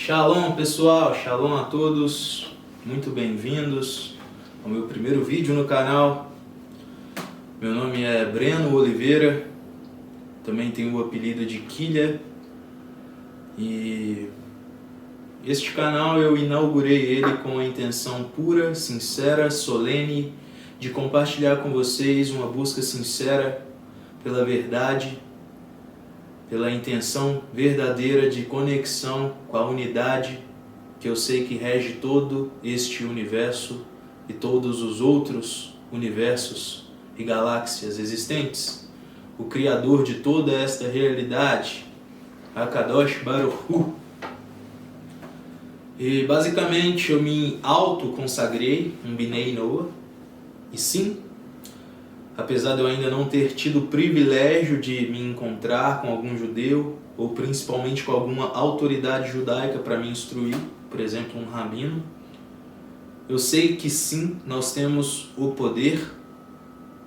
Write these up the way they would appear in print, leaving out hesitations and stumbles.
Shalom pessoal, shalom a todos, muito bem-vindos ao meu primeiro vídeo no canal. Meu nome é Breno Oliveira, também tenho o apelido de Quilha, e este canal eu inaugurei ele com a intenção pura, sincera, solene de compartilhar com vocês uma busca sincera pela verdade, pela intenção verdadeira de conexão com a unidade que eu sei que rege todo este universo e todos os outros universos e galáxias existentes. O Criador de toda esta realidade, Akadosh Baruch Hu. E basicamente eu me auto-consagrei um Binei Noah, e sim, apesar de eu ainda não ter tido o privilégio de me encontrar com algum judeu, ou principalmente com alguma autoridade judaica para me instruir, por exemplo, um rabino, eu sei que sim, nós temos o poder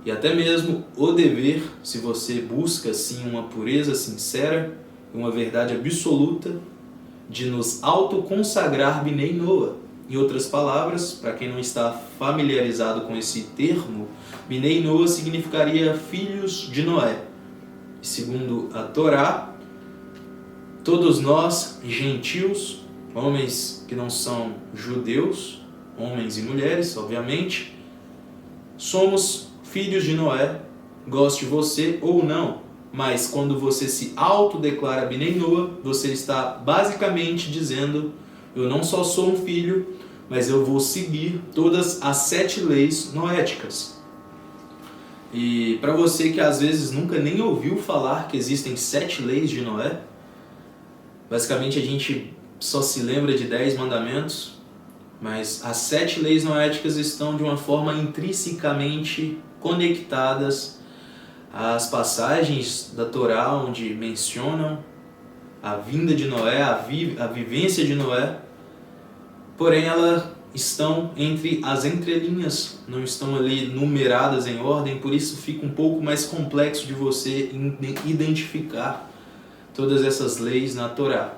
e até mesmo o dever, se você busca sim uma pureza sincera e uma verdade absoluta, de nos autoconsagrar Binei Noah. Em outras palavras, para quem não está familiarizado com esse termo, Binei Noah significaria filhos de Noé. E segundo a Torá, todos nós, gentios, homens que não são judeus, homens e mulheres, obviamente, somos filhos de Noé, goste você ou não. Mas quando você se autodeclara Binei Noah, você está basicamente dizendo: eu não só sou um filho, mas eu vou seguir todas as 7 leis noéticas. E para você que às vezes nunca nem ouviu falar que existem 7 leis de Noé, basicamente a gente só se lembra de 10 mandamentos, mas as 7 leis noéticas estão de uma forma intrinsecamente conectadas às passagens da Torá onde mencionam a vinda de Noé, a vivência de Noé. Porém, elas estão entre as entrelinhas, não estão ali numeradas em ordem, por isso fica um pouco mais complexo de você identificar todas essas leis na Torá.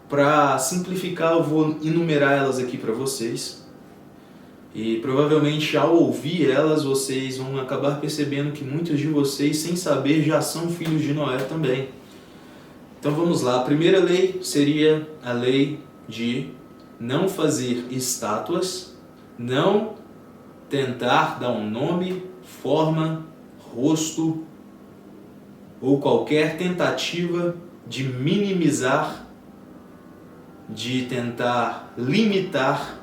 Para simplificar, eu vou enumerar elas aqui para vocês. E provavelmente ao ouvir elas, vocês vão acabar percebendo que muitos de vocês, sem saber, já são filhos de Noé também. Então vamos lá. A primeira lei seria a lei de não fazer estátuas, não tentar dar um nome, forma, rosto ou qualquer tentativa de minimizar, de tentar limitar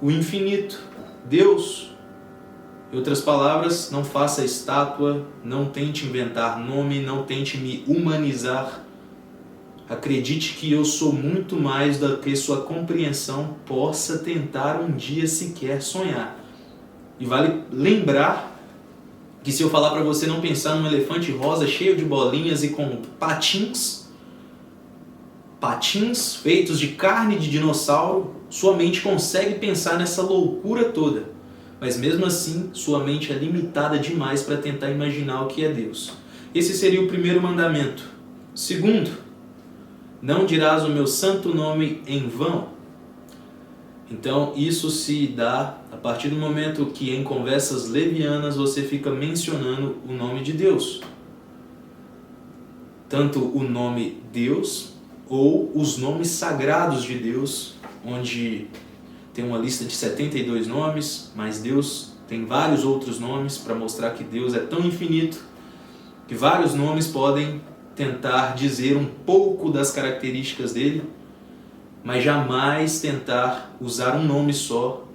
o infinito, Deus. Em outras palavras, não faça estátua, não tente inventar nome, não tente me humanizar. Acredite que eu sou muito mais do que sua compreensão possa tentar um dia sequer sonhar. E vale lembrar que se eu falar para você não pensar num elefante rosa cheio de bolinhas e com patins feitos de carne de dinossauro, sua mente consegue pensar nessa loucura toda. Mas mesmo assim, sua mente é limitada demais para tentar imaginar o que é Deus. Esse seria o primeiro mandamento. Segundo, não dirás o meu santo nome em vão. Então isso se dá a partir do momento que em conversas levianas você fica mencionando o nome de Deus. Tanto o nome Deus ou os nomes sagrados de Deus, onde tem uma lista de 72 nomes, mas Deus tem vários outros nomes para mostrar que Deus é tão infinito que vários nomes podem tentar dizer um pouco das características dele, mas jamais tentar usar um nome só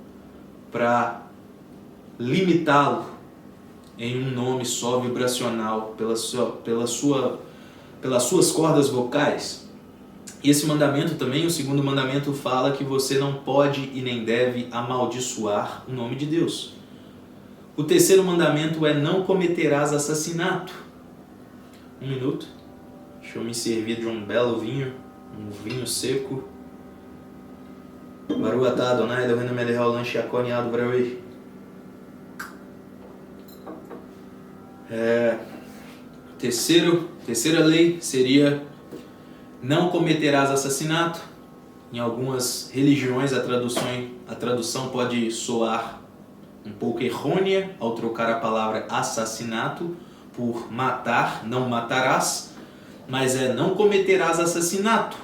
para limitá-lo em um nome só vibracional pelas suas cordas vocais. E esse mandamento também, o segundo mandamento, fala que você não pode e nem deve amaldiçoar o nome de Deus. O terceiro mandamento é: não cometerás assassinato. Um minuto. Deixa eu me servir de um belo vinho, um vinho seco. Baruch atah Adonai Eloheinu melech haolam she'akol nהיה b'dvarei. Terceira lei seria: não cometerás assassinato. Em algumas religiões a tradução pode soar um pouco errônea ao trocar a palavra assassinato por matar, não matarás, mas não cometerás assassinato,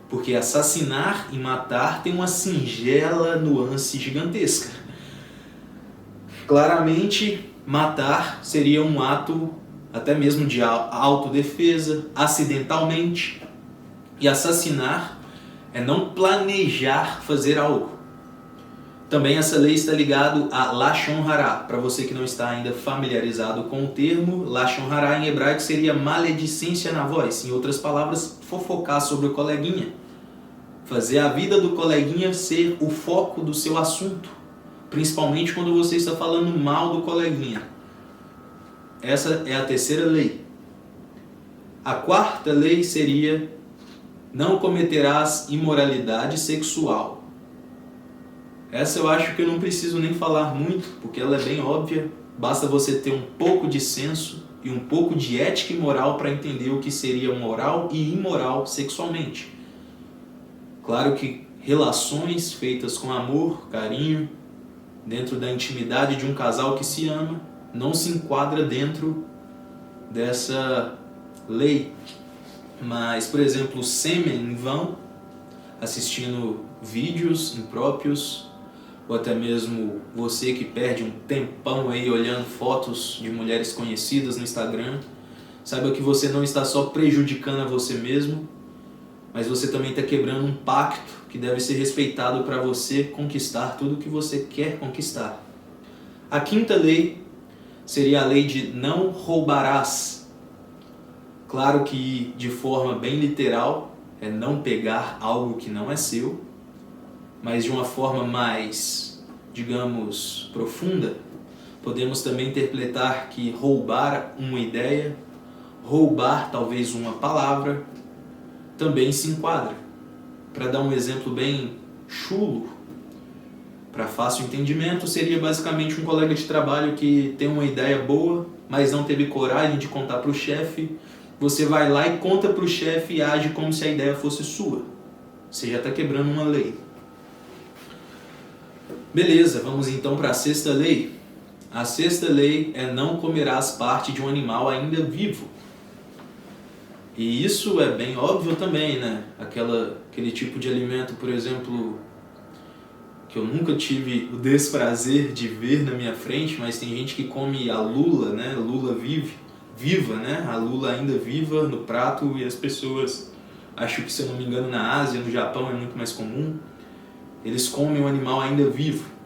porque assassinar e matar tem uma singela nuance gigantesca. Claramente, matar seria um ato até mesmo de autodefesa, acidentalmente, e assassinar é não planejar fazer algo. Também essa lei está ligada a Lashon Hara. Para você que não está ainda familiarizado com o termo, Lashon Hara em hebraico seria maledicência na voz. Em outras palavras, fofocar sobre o coleguinha. Fazer a vida do coleguinha ser o foco do seu assunto. Principalmente quando você está falando mal do coleguinha. Essa é a terceira lei. A quarta lei seria: não cometerás imoralidade sexual. Essa eu acho que eu não preciso nem falar muito, porque ela é bem óbvia. Basta você ter um pouco de senso e um pouco de ética e moral para entender o que seria moral e imoral sexualmente. Claro que relações feitas com amor, carinho, dentro da intimidade de um casal que se ama, não se enquadra dentro dessa lei. Mas, por exemplo, sêmen em vão, assistindo vídeos impróprios, ou até mesmo você que perde um tempão aí olhando fotos de mulheres conhecidas no Instagram, saiba que você não está só prejudicando a você mesmo, mas você também está quebrando um pacto que deve ser respeitado para você conquistar tudo o que você quer conquistar. A quinta lei seria a lei de não roubarás. Claro que de forma bem literal é não pegar algo que não é seu, mas de uma forma mais, digamos, profunda, podemos também interpretar que roubar uma ideia, roubar talvez uma palavra, também se enquadra. Para dar um exemplo bem chulo, para fácil entendimento, seria basicamente um colega de trabalho que tem uma ideia boa, mas não teve coragem de contar para o chefe. Você vai lá e conta para o chefe e age como se a ideia fosse sua. Você já está quebrando uma lei. Beleza, vamos então para a sexta lei. A sexta lei é: não comerás parte de um animal ainda vivo. E isso é bem óbvio também, né? Aquele tipo de alimento, por exemplo, que eu nunca tive o desprazer de ver na minha frente, mas tem gente que come a lula, né? Lula viva, né? A lula ainda viva no prato, e as pessoas, acho que, se eu não me engano, na Ásia, no Japão é muito mais comum, eles comem o animal ainda vivo.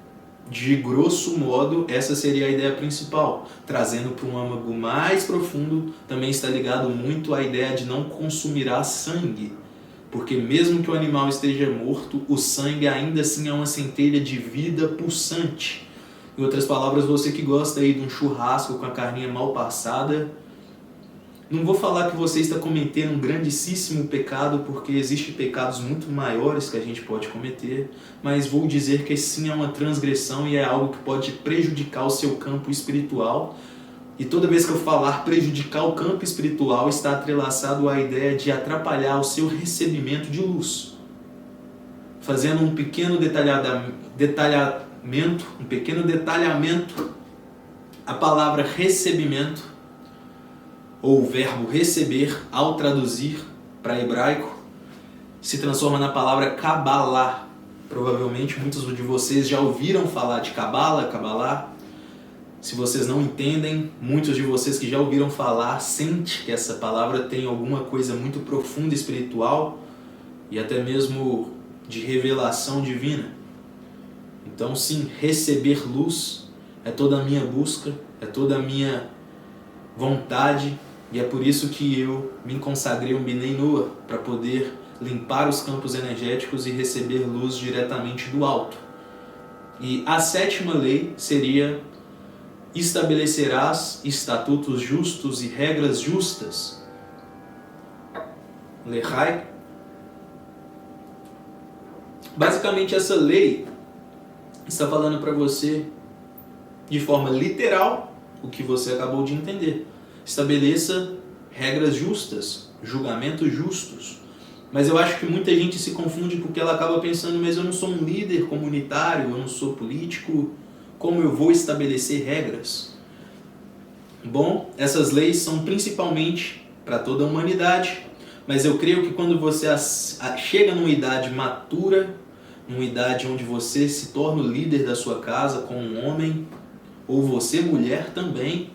De grosso modo, essa seria a ideia principal. Trazendo para um âmago mais profundo, também está ligado muito à ideia de não consumirá sangue. Porque mesmo que o animal esteja morto, o sangue ainda assim é uma centelha de vida pulsante. Em outras palavras, você que gosta aí de um churrasco com a carninha mal passada, não vou falar que você está cometendo um grandíssimo pecado, porque existem pecados muito maiores que a gente pode cometer, mas vou dizer que sim, é uma transgressão e é algo que pode prejudicar o seu campo espiritual. E toda vez que eu falar prejudicar o campo espiritual, está atrelaçado à ideia de atrapalhar o seu recebimento de luz. Fazendo um pequeno detalhamento, a palavra recebimento, ou o verbo receber, ao traduzir para hebraico, se transforma na palavra Kabbalah. Provavelmente muitos de vocês já ouviram falar de Kabbalah. Se vocês não entendem, muitos de vocês que já ouviram falar, sente que essa palavra tem alguma coisa muito profunda espiritual e até mesmo de revelação divina. Então sim, receber luz é toda a minha busca, é toda a minha vontade, e é por isso que eu me consagrei um Binei Noah, para poder limpar os campos energéticos e receber luz diretamente do alto. E a sétima lei seria: estabelecerás estatutos justos e regras justas. Lehai. Basicamente, essa lei está falando para você, de forma literal, o que você acabou de entender. Estabeleça regras justas, julgamentos justos. Mas eu acho que muita gente se confunde porque ela acaba pensando, mas eu não sou um líder comunitário, eu não sou político, como eu vou estabelecer regras? Bom, essas leis são principalmente para toda a humanidade, mas eu creio que quando você chega numa idade matura, numa idade onde você se torna o líder da sua casa como um homem, ou você mulher também,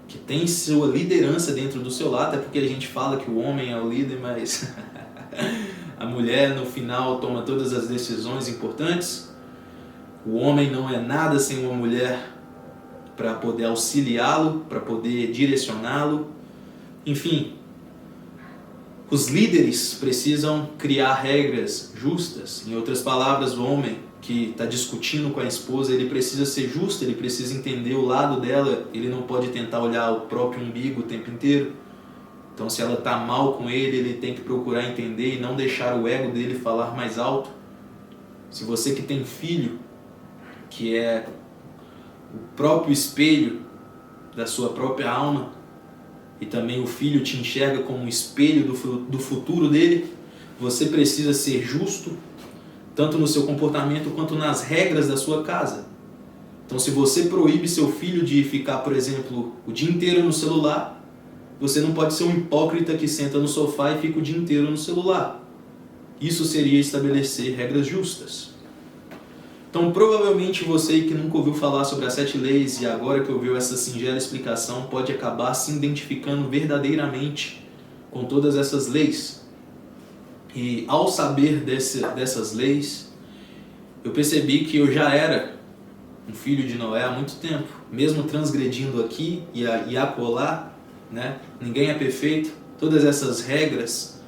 que tem sua liderança dentro do seu lado, até porque a gente fala que o homem é o líder, mas a mulher no final toma todas as decisões importantes. O homem não é nada sem uma mulher para poder auxiliá-lo, para poder direcioná-lo. Enfim, os líderes precisam criar regras justas. Em outras palavras, o homem que está discutindo com a esposa, ele precisa ser justo, ele precisa entender o lado dela, ele não pode tentar olhar o próprio umbigo o tempo inteiro. Então, se ela está mal com ele tem que procurar entender e não deixar o ego dele falar mais alto. Se você que tem filho, que é o próprio espelho da sua própria alma, e também o filho te enxerga como um espelho do futuro dele, você precisa ser justo, tanto no seu comportamento quanto nas regras da sua casa. Então, se você proíbe seu filho de ficar, por exemplo, o dia inteiro no celular, você não pode ser um hipócrita que senta no sofá e fica o dia inteiro no celular. Isso seria estabelecer regras justas. Então, provavelmente você que nunca ouviu falar sobre as 7 leis e agora que ouviu essa singela explicação pode acabar se identificando verdadeiramente com todas essas leis. E ao saber dessas leis, eu percebi que eu já era um filho de Noé há muito tempo, mesmo transgredindo aqui e acolá, né? Ninguém é perfeito, todas essas regras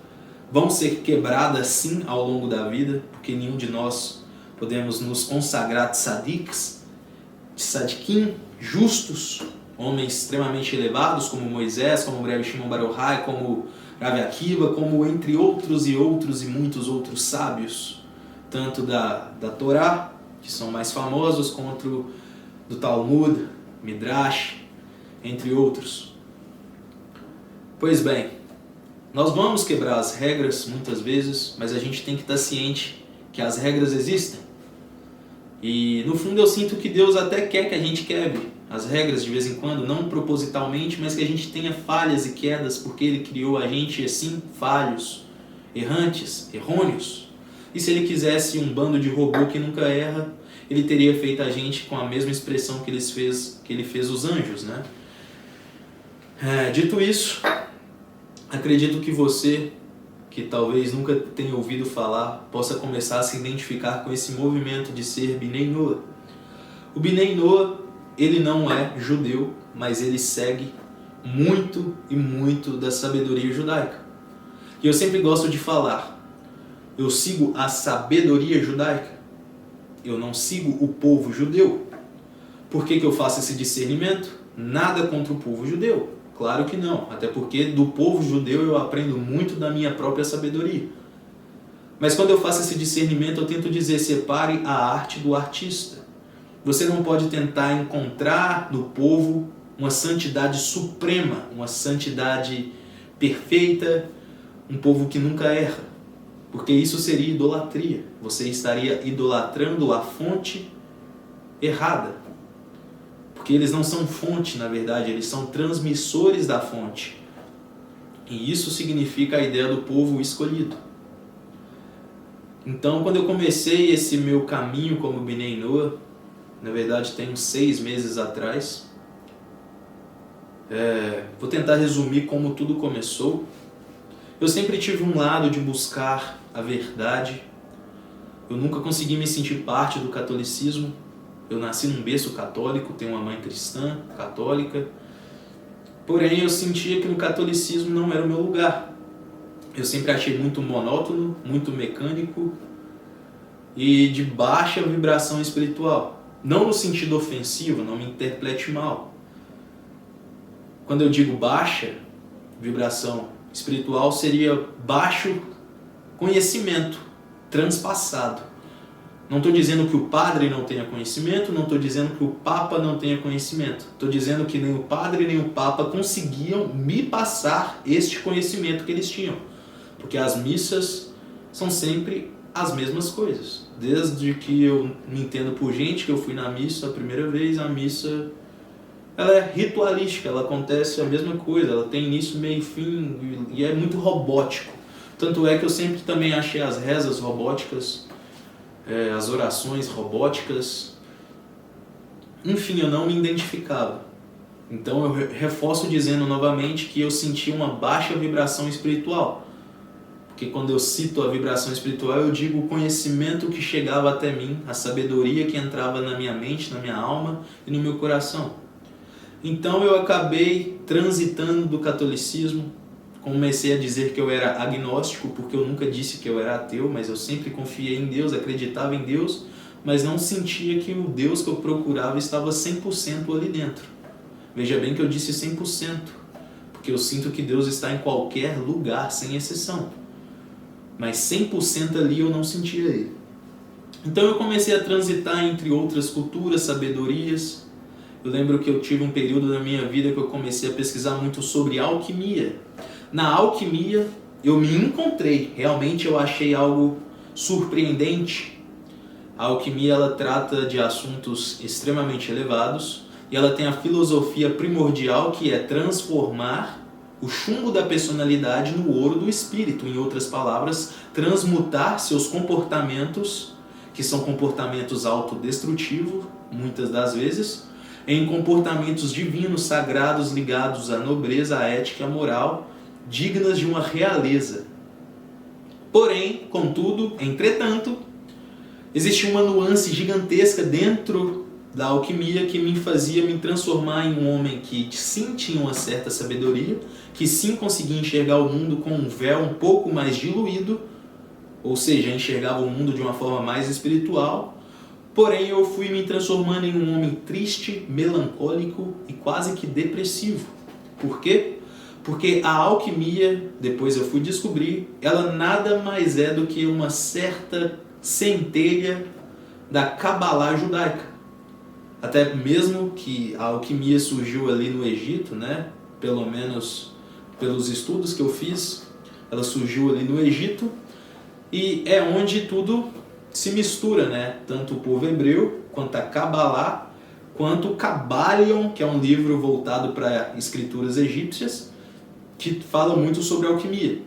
vão ser quebradas sim ao longo da vida, porque nenhum de nós podemos nos consagrar tzadikim, justos, homens extremamente elevados como Moisés, como Rebbe Shimon Bar Yochai, como Rav Akiva, como entre outros e muitos outros sábios, tanto da Torá, que são mais famosos, quanto do Talmud, Midrash, entre outros. Pois bem, nós vamos quebrar as regras muitas vezes, mas a gente tem que estar ciente que as regras existem. E no fundo eu sinto que Deus até quer que a gente quebre as regras de vez em quando, não propositalmente, mas que a gente tenha falhas e quedas, porque Ele criou a gente assim, falhos, errantes, errôneos. E se Ele quisesse um bando de robô que nunca erra, Ele teria feito a gente com a mesma expressão que Ele fez os anjos, né? Dito isso, acredito que você, que talvez nunca tenha ouvido falar, possa começar a se identificar com esse movimento de ser Bnei Noah. O Bnei Noah, ele não é judeu, mas ele segue muito e muito da sabedoria judaica. E eu sempre gosto de falar, eu sigo a sabedoria judaica, eu não sigo o povo judeu. Por que eu faço esse discernimento? Nada contra o povo judeu. Claro que não, até porque do povo judeu eu aprendo muito da minha própria sabedoria. Mas quando eu faço esse discernimento, eu tento dizer, separe a arte do artista. Você não pode tentar encontrar no povo uma santidade suprema, uma santidade perfeita, um povo que nunca erra. Porque isso seria idolatria. Você estaria idolatrando a fonte errada. Porque eles não são fonte, na verdade, eles são transmissores da fonte. E isso significa a ideia do povo escolhido. Então, quando eu comecei esse meu caminho como Bnei Noah, na verdade tem uns 6 meses atrás, vou tentar resumir como tudo começou. Eu sempre tive um lado de buscar a verdade. Eu nunca consegui me sentir parte do catolicismo. Eu nasci num berço católico, tenho uma mãe cristã, católica. Porém, eu sentia que no catolicismo não era o meu lugar. Eu sempre achei muito monótono, muito mecânico e de baixa vibração espiritual. Não no sentido ofensivo, não me interprete mal. Quando eu digo baixa vibração espiritual, seria baixo conhecimento, transpassado. Não estou dizendo que o padre não tenha conhecimento, não estou dizendo que o papa não tenha conhecimento. Estou dizendo que nem o padre nem o papa conseguiam me passar este conhecimento que eles tinham. Porque as missas são sempre as mesmas coisas. Desde que eu me entendo por gente, que eu fui na missa a primeira vez, a missa ela é ritualística, ela acontece a mesma coisa, ela tem início, meio e fim, e é muito robótico. Tanto é que eu sempre também achei as rezas robóticas, as orações robóticas, enfim, eu não me identificava. Então eu reforço dizendo novamente que eu senti uma baixa vibração espiritual. Porque quando eu cito a vibração espiritual, eu digo o conhecimento que chegava até mim, a sabedoria que entrava na minha mente, na minha alma e no meu coração. Então eu acabei transitando do catolicismo, comecei a dizer que eu era agnóstico, porque eu nunca disse que eu era ateu, mas eu sempre confiei em Deus, acreditava em Deus, mas não sentia que o Deus que eu procurava estava 100% ali dentro. Veja bem que eu disse 100%, porque eu sinto que Deus está em qualquer lugar, sem exceção. Mas 100% ali eu não sentia ele. Então eu comecei a transitar entre outras culturas, sabedorias. Eu lembro que eu tive um período na minha vida que eu comecei a pesquisar muito sobre alquimia. Na alquimia eu me encontrei, realmente eu achei algo surpreendente. A alquimia ela trata de assuntos extremamente elevados e ela tem a filosofia primordial que é transformar o chumbo da personalidade no ouro do espírito. Em outras palavras, transmutar seus comportamentos, que são comportamentos autodestrutivos, muitas das vezes, em comportamentos divinos, sagrados, ligados à nobreza, à ética, à moral, dignas de uma realeza. Porém, contudo, entretanto, existe uma nuance gigantesca dentro da alquimia que me fazia me transformar em um homem que sim tinha uma certa sabedoria, que sim conseguia enxergar o mundo com um véu um pouco mais diluído, ou seja, enxergava o mundo de uma forma mais espiritual, porém eu fui me transformando em um homem triste, melancólico e quase que depressivo. Por quê? Porque a alquimia, depois eu fui descobrir, ela nada mais é do que uma certa centelha da Cabalá judaica. Até mesmo que a alquimia surgiu ali no Egito, né? Pelo menos pelos estudos que eu fiz, ela surgiu ali no Egito e é onde tudo se mistura, né? Tanto o povo hebreu, quanto a Cabalá, quanto o Cabalion, que é um livro voltado para escrituras egípcias, que fala muito sobre alquimia.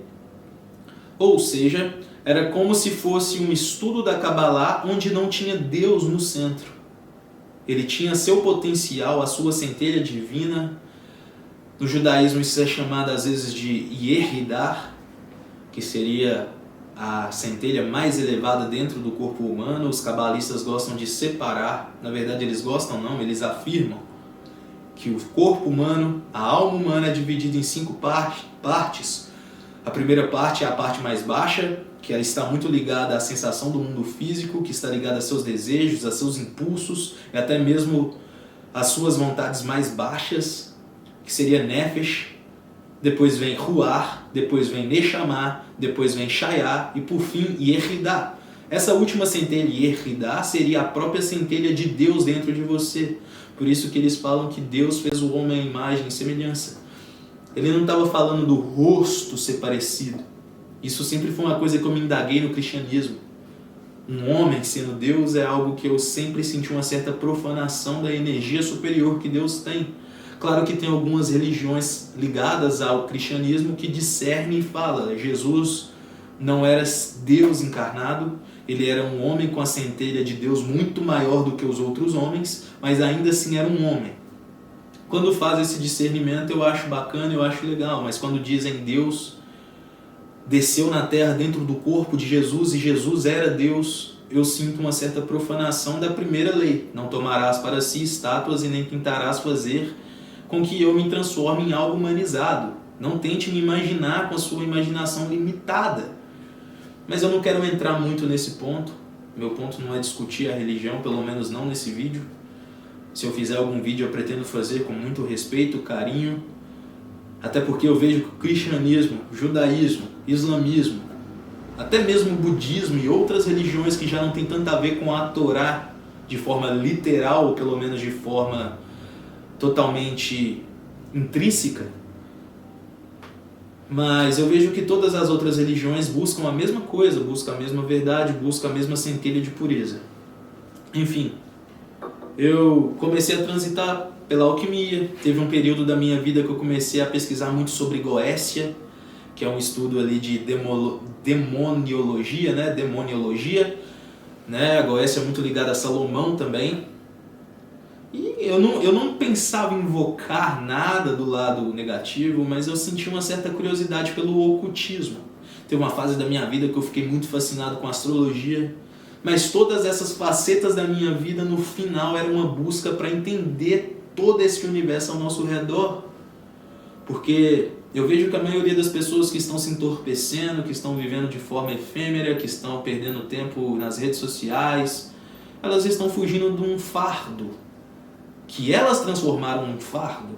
Ou seja, era como se fosse um estudo da Cabalá onde não tinha Deus no centro. Ele tinha seu potencial, a sua centelha divina. No judaísmo isso é chamado às vezes de Yehidar, que seria a centelha mais elevada dentro do corpo humano. Os cabalistas gostam de separar, na verdade eles gostam não, eles afirmam que o corpo humano, a alma humana é dividida em 5 partes. A primeira parte é a parte mais baixa, que ela está muito ligada à sensação do mundo físico, que está ligada a seus desejos, a seus impulsos, e até mesmo às suas vontades mais baixas, que seria Nefesh. Depois vem Ruar, depois vem Neshama, depois vem Shayá e por fim Yehidá. Essa última centelha, Yehidá, seria a própria centelha de Deus dentro de você. Por isso que eles falam que Deus fez o homem à imagem e semelhança. Ele não estava falando do rosto ser parecido. Isso sempre foi uma coisa que eu me indaguei no cristianismo. Um homem sendo Deus é algo que eu sempre senti uma certa profanação da energia superior que Deus tem. Claro que tem algumas religiões ligadas ao cristianismo que discernem e falam: Jesus não era Deus encarnado, ele era um homem com a centelha de Deus muito maior do que os outros homens, mas ainda assim era um homem. Quando faz esse discernimento eu acho bacana, eu acho legal, mas quando dizem Deus desceu na terra dentro do corpo de Jesus e Jesus era Deus, eu sinto uma certa profanação da primeira lei: não tomarás para si estátuas e nem tentarás fazer com que eu me transforme em algo humanizado. Não tente me imaginar com a sua imaginação limitada. Mas eu não quero entrar muito nesse ponto. Meu ponto não é discutir a religião, pelo menos não nesse vídeo. Se eu fizer algum vídeo eu pretendo fazer com muito respeito, carinho, até porque eu vejo que o cristianismo, o judaísmo, islamismo, até mesmo o budismo e outras religiões que já não tem tanto a ver com a Torá de forma literal, ou pelo menos de forma totalmente intrínseca, Mas eu vejo que todas as outras religiões buscam a mesma coisa, buscam a mesma verdade, buscam a mesma centelha de pureza. Enfim, eu comecei a transitar pela alquimia. Teve um período da minha vida que eu comecei a pesquisar muito sobre Goécia, que é um estudo ali de demoniologia, né? Demoniologia, né? A Goécia é muito ligada a Salomão também. E eu não pensava em invocar nada do lado negativo, mas eu senti uma certa curiosidade pelo ocultismo. Teve uma fase da minha vida que eu fiquei muito fascinado com astrologia, mas todas essas facetas da minha vida no final era uma busca para entender todo esse universo ao nosso redor. Porque eu vejo que a maioria das pessoas que estão se entorpecendo, que estão vivendo de forma efêmera, que estão perdendo tempo nas redes sociais, elas estão fugindo de um fardo que elas transformaram num fardo,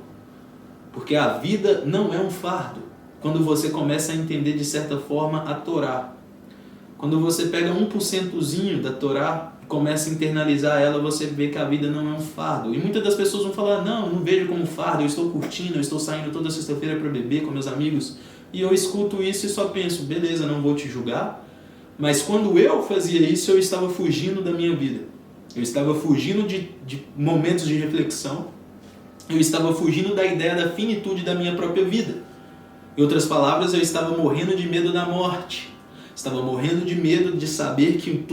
porque a vida não é um fardo. Quando você começa a entender de certa forma a Torá, quando você pega 1%zinho da Torá e começa a internalizar ela, você vê que a vida não é um fardo. E muitas das pessoas vão falar, não vejo como fardo, eu estou curtindo, eu estou saindo toda sexta-feira para beber com meus amigos. E eu escuto isso e só penso, beleza, não vou te julgar, mas quando eu fazia isso, eu estava fugindo da minha vida. Eu estava fugindo de momentos de reflexão. Eu estava fugindo da ideia da finitude da minha própria vida. Em outras palavras, eu estava morrendo de medo da morte. Estava morrendo de medo de saber que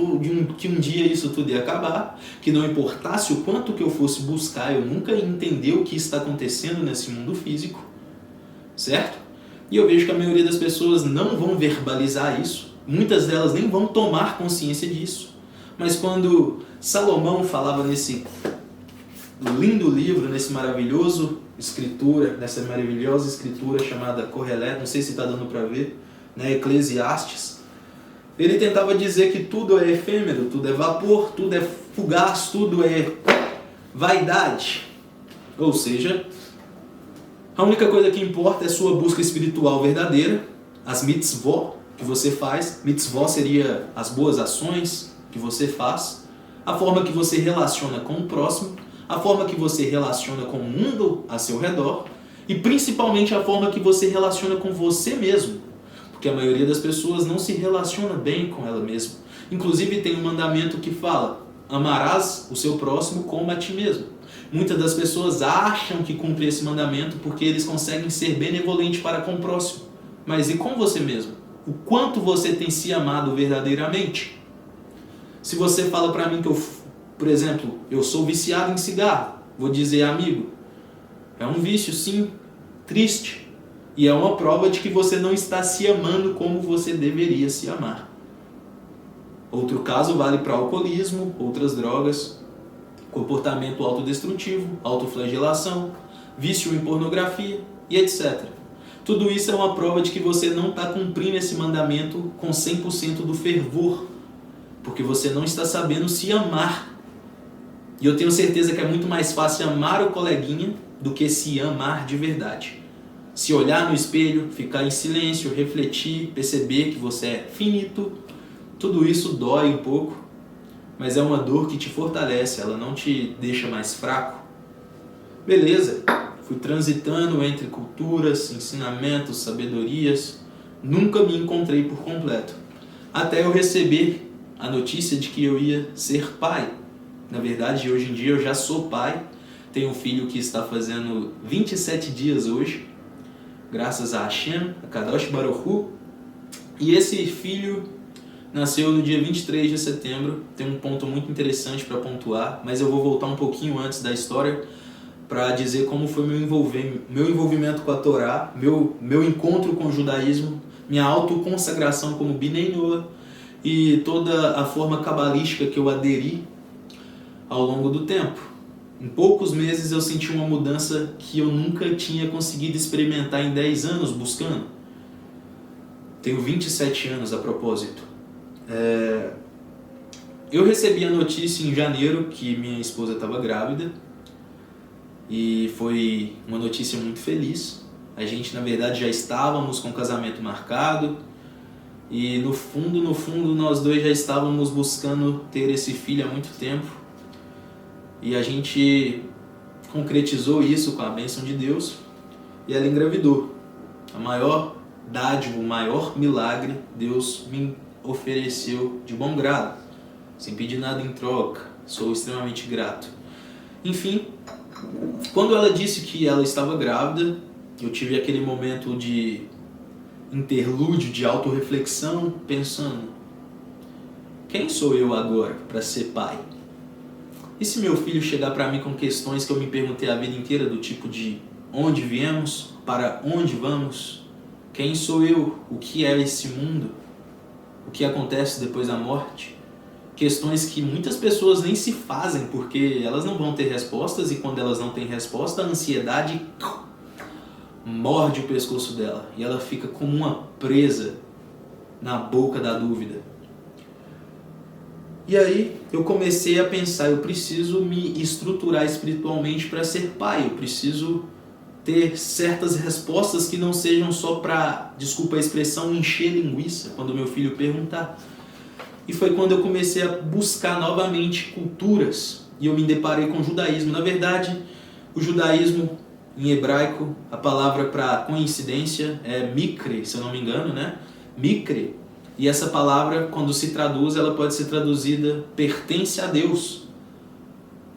um dia isso tudo ia acabar, que não importasse o quanto que eu fosse buscar, eu nunca ia entender o que está acontecendo nesse mundo físico. Certo? E eu vejo que a maioria das pessoas não vão verbalizar isso. Muitas delas nem vão tomar consciência disso. Mas quando Salomão falava nesse lindo livro, nessa maravilhosa escritura chamada Corelé, não sei se está dando para ver, né, Eclesiastes, ele tentava dizer que tudo é efêmero, tudo é vapor, tudo é fugaz, tudo é vaidade. Ou seja, a única coisa que importa é sua busca espiritual verdadeira, as mitzvot que você faz. Mitzvot seria as boas ações que você faz, a forma que você relaciona com o próximo, a forma que você relaciona com o mundo a seu redor e principalmente a forma que você relaciona com você mesmo, porque a maioria das pessoas não se relaciona bem com ela mesma. Inclusive tem um mandamento que fala, amarás o seu próximo como a ti mesmo. Muitas das pessoas acham que cumprem esse mandamento porque eles conseguem ser benevolentes para com o próximo, mas e com você mesmo? O quanto você tem se amado verdadeiramente? Se você fala para mim que por exemplo, eu sou viciado em cigarro, vou dizer, amigo, é um vício sim, triste, e é uma prova de que você não está se amando como você deveria se amar. Outro caso vale para alcoolismo, outras drogas, comportamento autodestrutivo, autoflagelação, vício em pornografia e etc. Tudo isso é uma prova de que você não está cumprindo esse mandamento com 100% do fervor, porque você não está sabendo se amar. E eu tenho certeza que é muito mais fácil amar o coleguinha do que se amar de verdade. Se olhar no espelho, ficar em silêncio, refletir, perceber que você é finito, tudo isso dói um pouco, mas é uma dor que te fortalece, ela não te deixa mais fraco. Beleza, fui transitando entre culturas, ensinamentos, sabedorias, nunca me encontrei por completo, até eu receber a notícia de que eu ia ser pai. Na verdade, hoje em dia eu já sou pai, tenho um filho que está fazendo 27 dias hoje, graças a Hashem, a Kadosh Baruch Hu, e esse filho nasceu no dia 23 de setembro, tem um ponto muito interessante para pontuar, mas eu vou voltar um pouquinho antes da história para dizer como foi meu envolvimento com a Torá, meu encontro com o judaísmo, minha autoconsagração como Binei Noah, e toda a forma cabalística que eu aderi ao longo do tempo. Em poucos meses eu senti uma mudança que eu nunca tinha conseguido experimentar em 10 anos buscando. Tenho 27 anos a propósito. Eu recebi a notícia em janeiro que minha esposa estava grávida e foi uma notícia muito feliz. A gente, na verdade, já estávamos com o casamento marcado e no fundo, nós dois já estávamos buscando ter esse filho há muito tempo e a gente concretizou isso com a bênção de Deus e ela engravidou. A maior dádiva, o maior milagre, Deus me ofereceu de bom grado, sem pedir nada em troca. Sou extremamente grato. Enfim, quando ela disse que ela estava grávida, eu tive aquele momento de interlúdio, de autorreflexão, pensando: quem sou eu agora para ser pai? E se meu filho chegar para mim com questões que eu me perguntei a vida inteira, do tipo de onde viemos, para onde vamos, quem sou eu, o que é esse mundo, o que acontece depois da morte? Questões que muitas pessoas nem se fazem porque elas não vão ter respostas, e quando elas não têm resposta, a ansiedade morde o pescoço dela e ela fica como uma presa na boca da dúvida. E aí eu comecei a pensar: eu preciso me estruturar espiritualmente para ser pai, eu preciso ter certas respostas que não sejam só para, desculpa a expressão, encher linguiça quando meu filho perguntar. E foi quando eu comecei a buscar novamente culturas e eu me deparei com o judaísmo. Na verdade, o judaísmo, em hebraico, a palavra para coincidência é mikre, se eu não me engano, né? Mikre. E essa palavra, quando se traduz, ela pode ser traduzida pertence a Deus.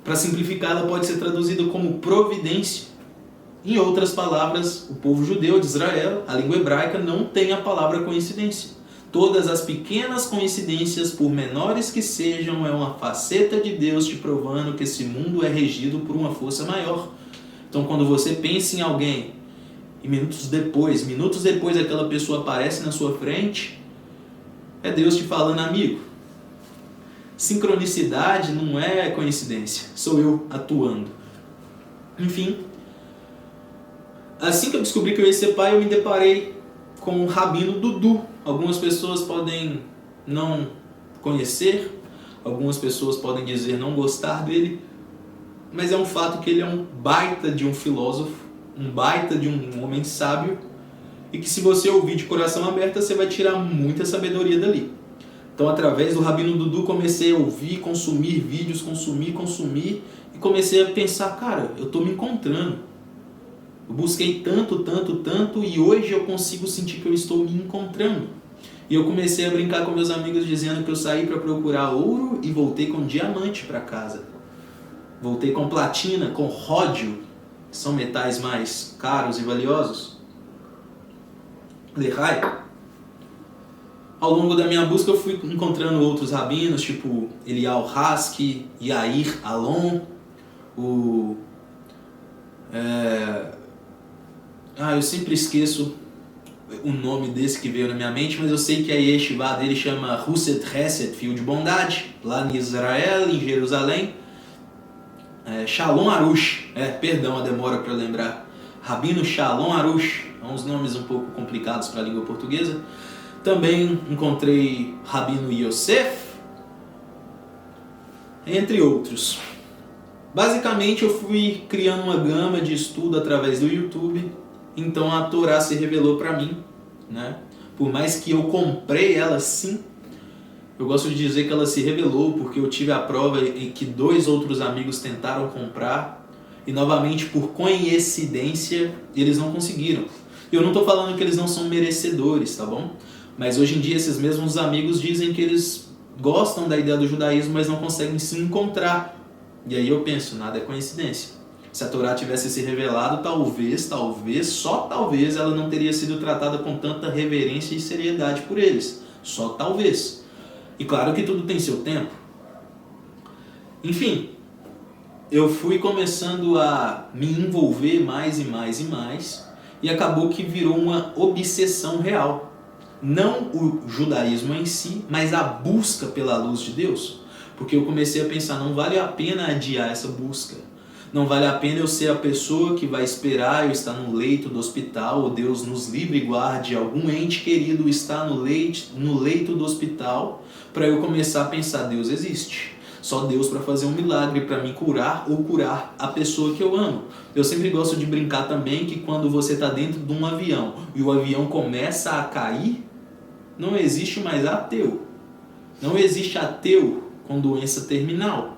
Para simplificar, ela pode ser traduzida como providência. Em outras palavras, o povo judeu de Israel, a língua hebraica, não tem a palavra coincidência. Todas as pequenas coincidências, por menores que sejam, é uma faceta de Deus te provando que esse mundo é regido por uma força maior. Então, quando você pensa em alguém e minutos depois aquela pessoa aparece na sua frente, é Deus te falando: amigo, sincronicidade não é coincidência, sou eu atuando. Enfim, assim que eu descobri que eu ia ser pai, eu me deparei com o Rabino Dudu. Algumas pessoas podem não conhecer, algumas pessoas podem dizer não gostar dele, mas é um fato que ele é um baita de um filósofo, um baita de um homem sábio, e que se você ouvir de coração aberto, você vai tirar muita sabedoria dali. Então, através do Rabino Dudu, comecei a ouvir, consumir vídeos, consumir, e comecei a pensar: cara, eu estou me encontrando. Eu busquei tanto, e hoje eu consigo sentir que eu estou me encontrando. E eu comecei a brincar com meus amigos dizendo que eu saí para procurar ouro e voltei com diamante para casa. Voltei com platina, com ródio, que são metais mais caros e valiosos. Lehai. Ao longo da minha busca eu fui encontrando outros rabinos, tipo Eliyahu Haski, Yair Alon, eu sempre esqueço o nome desse que veio na minha mente, mas eu sei que a yeshiva dele chama Husset Hesed, Fio de Bondade, lá em Israel, em Jerusalém. Shalom Arush, perdão a demora para lembrar, Rabino Shalom Arush, são uns nomes um pouco complicados para a língua portuguesa. Também encontrei Rabino Yosef, entre outros. Basicamente eu fui criando uma gama de estudo através do YouTube. Então a Torá se revelou para mim, né? Por mais que eu comprei ela, sim, eu gosto de dizer que ela se revelou porque eu tive a prova em que 2 outros amigos tentaram comprar e novamente por coincidência eles não conseguiram. Eu não estou falando que eles não são merecedores, tá bom? Mas hoje em dia esses mesmos amigos dizem que eles gostam da ideia do judaísmo, mas não conseguem se encontrar. E aí eu penso: nada é coincidência. Se a Torá tivesse se revelado, talvez, só talvez, ela não teria sido tratada com tanta reverência e seriedade por eles. Só talvez. E claro que tudo tem seu tempo. Enfim, eu fui começando a me envolver mais e mais, e acabou que virou uma obsessão real. Não o judaísmo em si, mas a busca pela luz de Deus. Porque eu comecei a pensar: não vale a pena adiar essa busca. Não vale a pena eu ser a pessoa que vai esperar eu estar no leito do hospital, ou Deus nos livre e guarde, algum ente querido estar no leito do hospital, para eu começar a pensar: Deus existe. Só Deus para fazer um milagre, para me curar ou curar a pessoa que eu amo. Eu sempre gosto de brincar também que quando você está dentro de um avião e o avião começa a cair, não existe mais ateu. Não existe ateu com doença terminal.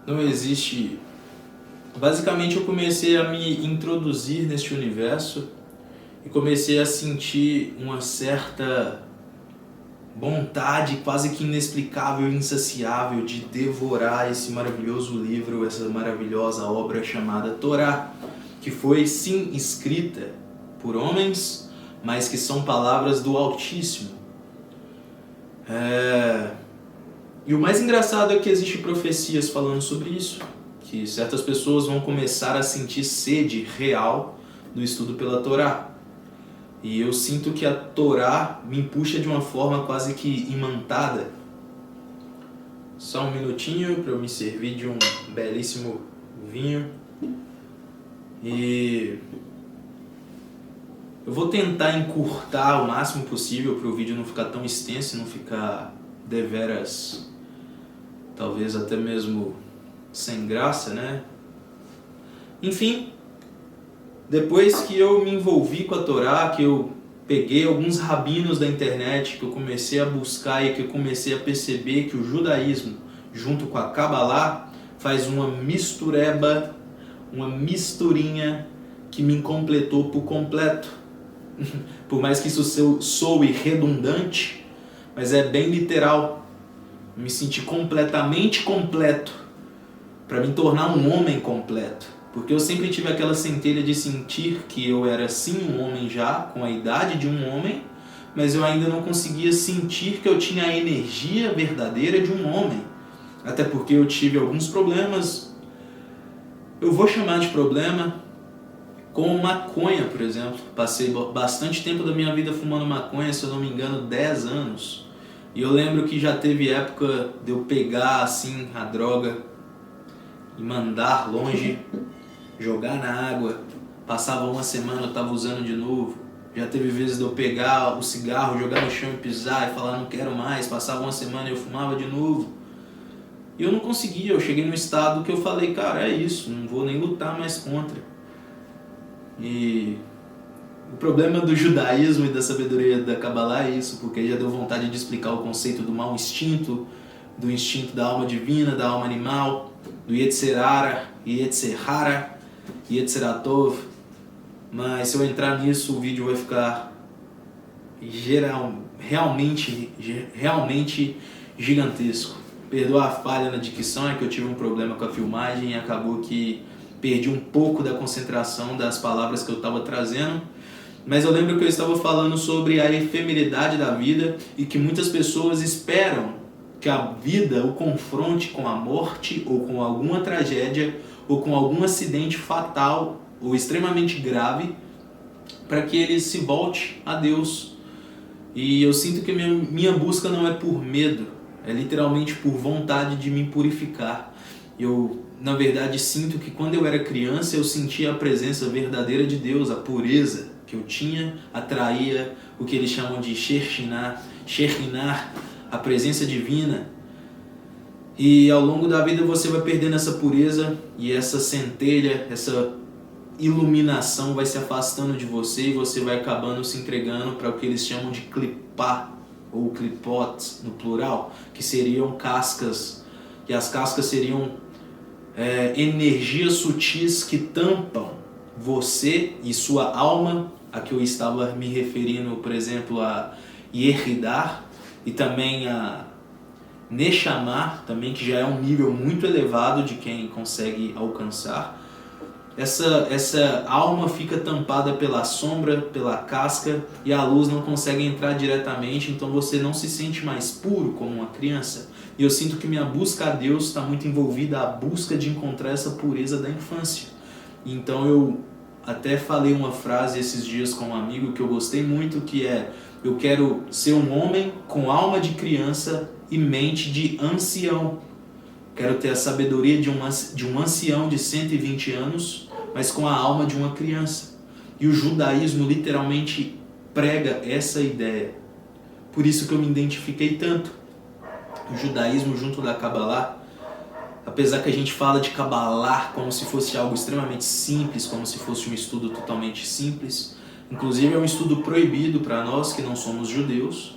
Não existe basicamente eu comecei a me introduzir neste universo e comecei a sentir uma certa vontade quase que inexplicável e insaciável de devorar esse maravilhoso livro, essa maravilhosa obra chamada Torá, que foi sim escrita por homens, mas que são palavras do Altíssimo. E o mais engraçado é que existem profecias falando sobre isso, que certas pessoas vão começar a sentir sede real no estudo pela Torá. E eu sinto que a Torá me puxa de uma forma quase que imantada. Só um minutinho para eu me servir de um belíssimo vinho. E eu vou tentar encurtar o máximo possível para o vídeo não ficar tão extenso e não ficar deveras, talvez até mesmo sem graça, né? Enfim, depois que eu me envolvi com a Torá, que eu peguei alguns rabinos da internet, que eu comecei a buscar e que eu comecei a perceber que o judaísmo, junto com a Kabbalah, faz uma mistureba, uma misturinha que me completou por completo. Por mais que isso soe redundante, mas é bem literal. Me senti completamente completo para me tornar um homem completo. Porque eu sempre tive aquela centelha de sentir que eu era sim um homem já, com a idade de um homem, mas eu ainda não conseguia sentir que eu tinha a energia verdadeira de um homem. Até porque eu tive alguns problemas, eu vou chamar de problema, com maconha, por exemplo. Passei bastante tempo da minha vida fumando maconha, se eu não me engano, 10 anos. E eu lembro que já teve época de eu pegar assim a droga e mandar longe, jogar na água, passava uma semana, eu estava usando de novo. Já teve vezes de eu pegar o cigarro, jogar no chão e pisar e falar não quero mais, passava uma semana e eu fumava de novo. E eu não conseguia, eu cheguei num estado que eu falei, cara, é isso, não vou nem lutar mais contra. E o problema do judaísmo e da sabedoria da Kabbalah é isso, porque já deu vontade de explicar o conceito do mau instinto, do instinto da alma divina, da alma animal, do Yetzer Hara, Yetzer Tov, mas se eu entrar nisso o vídeo vai ficar realmente gigantesco. Perdoa a falha na dicção, é que eu tive um problema com a filmagem e acabou que perdi um pouco da concentração das palavras que eu estava trazendo, mas eu lembro que eu estava falando sobre a efemeridade da vida e que muitas pessoas esperam que a vida o confronte com a morte ou com alguma tragédia ou com algum acidente fatal ou extremamente grave para que ele se volte a Deus. E eu sinto que minha busca não é por medo, é literalmente por vontade de me purificar. Eu, na verdade, sinto que quando eu era criança eu sentia a presença verdadeira de Deus, a pureza que eu tinha atraía o que eles chamam de Shekhinah, a presença divina. E ao longo da vida você vai perdendo essa pureza e essa centelha, essa iluminação vai se afastando de você e você vai acabando se entregando para o que eles chamam de clipá ou clipot no plural, que seriam cascas, e as cascas seriam energias sutis que tampam você e sua alma, a que eu estava me referindo, por exemplo, a Yehidar, e também a Neshamah, também, que já é um nível muito elevado de quem consegue alcançar. Essa alma fica tampada pela sombra, pela casca, e a luz não consegue entrar diretamente, então você não se sente mais puro como uma criança. E eu sinto que minha busca a Deus está muito envolvida a busca de encontrar essa pureza da infância. Então eu até falei uma frase esses dias com um amigo que eu gostei muito, que é: eu quero ser um homem com alma de criança e mente de ancião. Quero ter a sabedoria de um ancião de 120 anos, mas com a alma de uma criança. E o judaísmo literalmente prega essa ideia. Por isso que eu me identifiquei tanto. O judaísmo junto da Kabbalah, apesar que a gente fala de Kabbalah como se fosse algo extremamente simples, como se fosse um estudo totalmente simples, inclusive é um estudo proibido para nós que não somos judeus,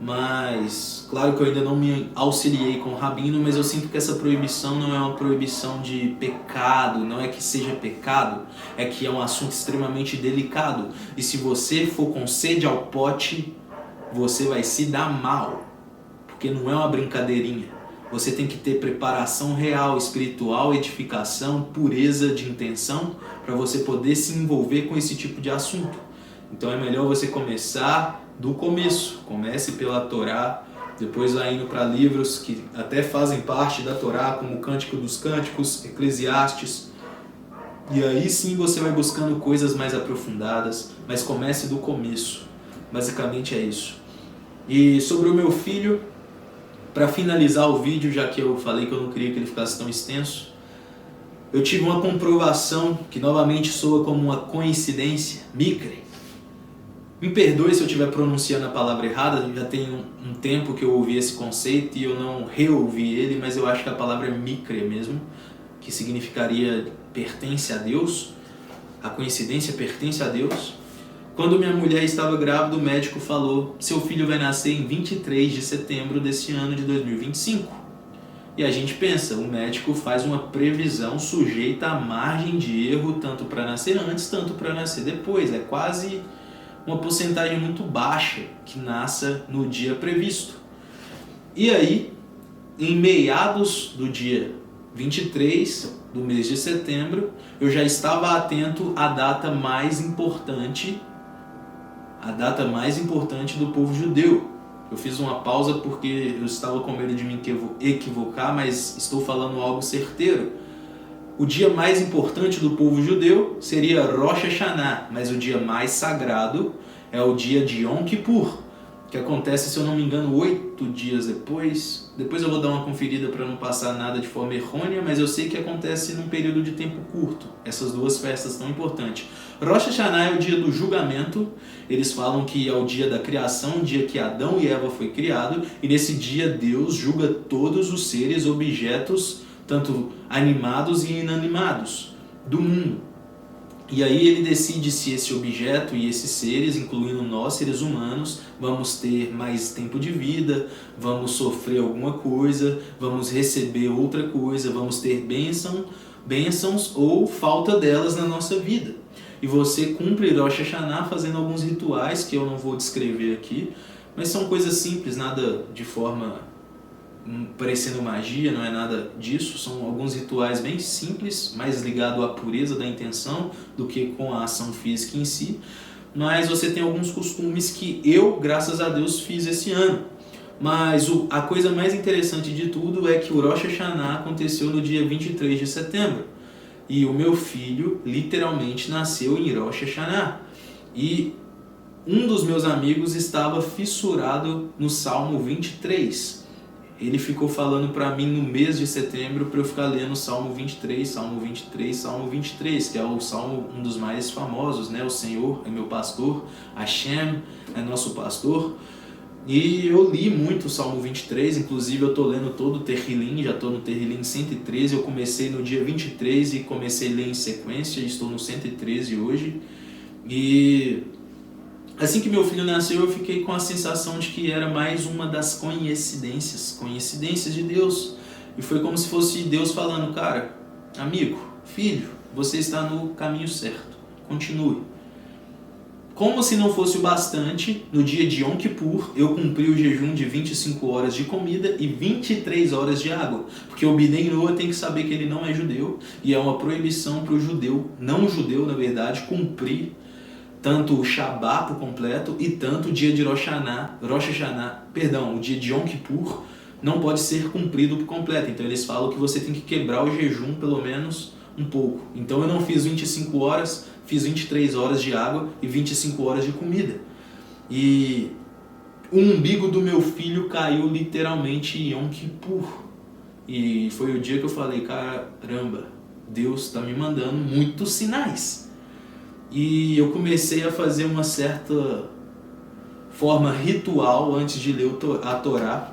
Mas, claro que eu ainda não me auxiliei com o rabino, mas eu sinto que essa proibição não é uma proibição de pecado, não é que seja pecado, é que é um assunto extremamente delicado. E se você for com sede ao pote, você vai se dar mal, porque não é uma brincadeirinha. Você tem que ter preparação real, espiritual, edificação, pureza de intenção, para você poder se envolver com esse tipo de assunto. Então é melhor você começar do começo. Comece pela Torá, depois vai indo para livros que até fazem parte da Torá, como o Cântico dos Cânticos, Eclesiastes. E aí sim você vai buscando coisas mais aprofundadas, mas comece do começo. Basicamente é isso. E sobre o meu filho, para finalizar o vídeo, já que eu falei que eu não queria que ele ficasse tão extenso, eu tive uma comprovação que novamente soa como uma coincidência, Mikre. Me perdoe se eu estiver pronunciando a palavra errada, já tem um tempo que eu ouvi esse conceito e eu não reouvi ele, mas eu acho que a palavra é Mikre mesmo, que significaria pertence a Deus, a coincidência pertence a Deus. Quando minha mulher estava grávida, o médico falou: seu filho vai nascer em 23 de setembro desse ano de 2025. E a gente pensa, o médico faz uma previsão sujeita à margem de erro, tanto para nascer antes, tanto para nascer depois. É quase uma porcentagem muito baixa que nasça no dia previsto. E aí, em meados do dia 23 do mês de setembro, eu já estava atento à data mais importante do povo judeu. Eu fiz uma pausa porque eu estava com medo de me equivocar, mas estou falando algo certeiro. O dia mais importante do povo judeu seria Rosh Hashanah, mas o dia mais sagrado é o dia de Yom Kippur, que acontece, se eu não me engano, 8 dias depois. Depois eu vou dar uma conferida para não passar nada de forma errônea, mas eu sei que acontece num período de tempo curto, essas duas festas tão importantes. Rosh Hashanah é o dia do julgamento. Eles falam que é o dia da criação, o dia que Adão e Eva foi criado, e nesse dia Deus julga todos os seres, objetos, tanto animados e inanimados, do mundo. E aí ele decide se esse objeto e esses seres, incluindo nós, seres humanos, vamos ter mais tempo de vida, vamos sofrer alguma coisa, vamos receber outra coisa, vamos ter bênçãos ou falta delas na nossa vida. E você cumpre Rosh Hashanah fazendo alguns rituais que eu não vou descrever aqui, mas são coisas simples, nada de forma parecendo magia, não é nada disso. São alguns rituais bem simples, mais ligado à pureza da intenção do que com a ação física em si. Mas você tem alguns costumes que eu, graças a Deus, fiz esse ano. Mas a coisa mais interessante de tudo é que o Rosh Hashanah aconteceu no dia 23 de setembro. E o meu filho literalmente nasceu em Rosh Hashanah. E um dos meus amigos estava fissurado no Salmo 23. Ele ficou falando para mim no mês de setembro para eu ficar lendo Salmo 23, Salmo 23, Salmo 23, que é o salmo, um dos mais famosos, né? O Senhor é meu pastor, Hashem é nosso pastor. E eu li muito o Salmo 23, inclusive eu estou lendo todo o Terrilim, já estou no Terrilim 113, eu comecei no dia 23 e comecei a ler em sequência, estou no 113 hoje. E assim que meu filho nasceu, eu fiquei com a sensação de que era mais uma das coincidências de Deus. E foi como se fosse Deus falando: cara, amigo, filho, você está no caminho certo, continue. Como se não fosse o bastante, no dia de Yom Kippur, eu cumpri o jejum de 25 horas de comida e 23 horas de água. Porque o Bnei Noah tem que saber que ele não é judeu, e é uma proibição para o judeu, não judeu na verdade, cumprir tanto o Shabat por completo e tanto o dia de Rosh Hashanah, o dia de Yom Kippur não pode ser cumprido por completo. Então eles falam que você tem que quebrar o jejum pelo menos um pouco. Então eu não fiz 25 horas, fiz 23 horas de água e 25 horas de comida. E o umbigo do meu filho caiu literalmente em Yom Kippur. E foi o dia que eu falei: caramba, Deus está me mandando muitos sinais. E eu comecei a fazer uma certa forma ritual antes de ler a Torá.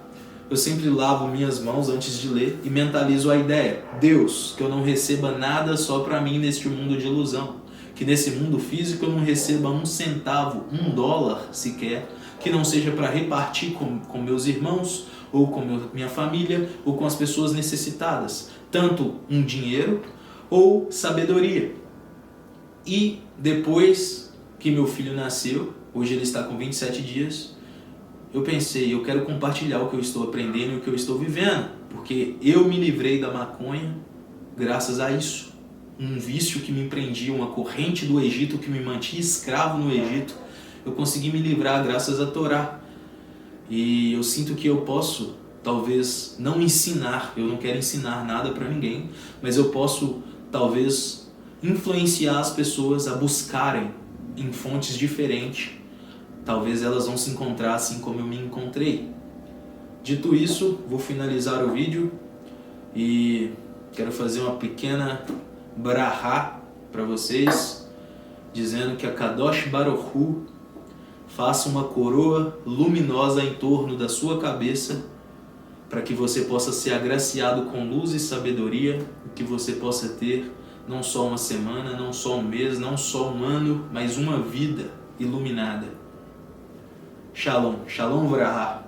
Eu sempre lavo minhas mãos antes de ler e mentalizo a ideia: Deus, que eu não receba nada só para mim neste mundo de ilusão. Que nesse mundo físico eu não receba um centavo, $1 sequer, que não seja para repartir com meus irmãos, ou com minha família, ou com as pessoas necessitadas, tanto um dinheiro ou sabedoria. E depois que meu filho nasceu, hoje ele está com 27 dias, eu pensei, eu quero compartilhar o que eu estou aprendendo e o que eu estou vivendo, porque eu me livrei da maconha graças a isso. Um vício que me prendia, uma corrente do Egito que me mantinha escravo no Egito, eu consegui me livrar graças à Torá. E eu sinto que eu posso, talvez, não ensinar, eu não quero ensinar nada para ninguém, mas eu posso, talvez, influenciar as pessoas a buscarem em fontes diferentes. Talvez elas vão se encontrar assim como eu me encontrei. Dito isso, vou finalizar o vídeo e quero fazer uma pequena brahá para vocês, dizendo que a Kadosh Baruch Hu faça uma coroa luminosa em torno da sua cabeça, para que você possa ser agraciado com luz e sabedoria, que você possa ter não só uma semana, não só um mês, não só um ano, mas uma vida iluminada. Shalom, Shalom Vrahá.